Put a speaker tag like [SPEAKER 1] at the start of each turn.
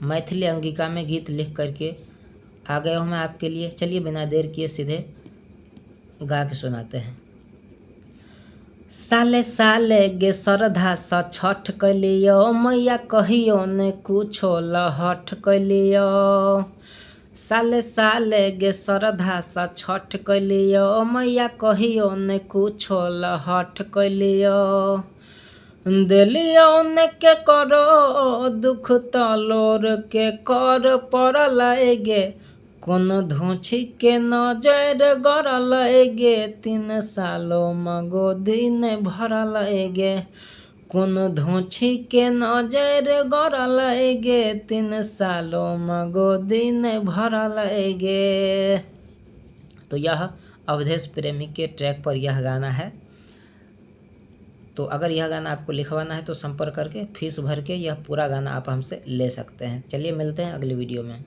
[SPEAKER 1] मैथिली अंगिका में गीत लिख करके आ गया हूँ मैं आपके लिए। चलिए बिना देर किए सीधे गा के सुनाते हैं। साले साले गे श्रद्धा स छठ कैलियो, मैया कहियो ने कुछो लहठ कैलियो। साले साले गे श्रद्धा स छठ कैलियो, मैया कहियो ने कुछो लहठ कैलियो। देलियो ने के करो दुख तलोर के कर पड़ल गे, कोन धोछी के नजर गड़ल गे, 3 सालों में गोदी ने भरल गे। कोन धोछी के नजर गड़ल गे, 3 सालों में गोदी ने भरल गे। तो यह अवधेश प्रेमी के ट्रैक पर यह गाना है। तो अगर यह गाना आपको लिखवाना है तो संपर्क करके फीस भर के यह पूरा गाना आप हमसे ले सकते हैं। चलिए मिलते हैं अगली वीडियो में।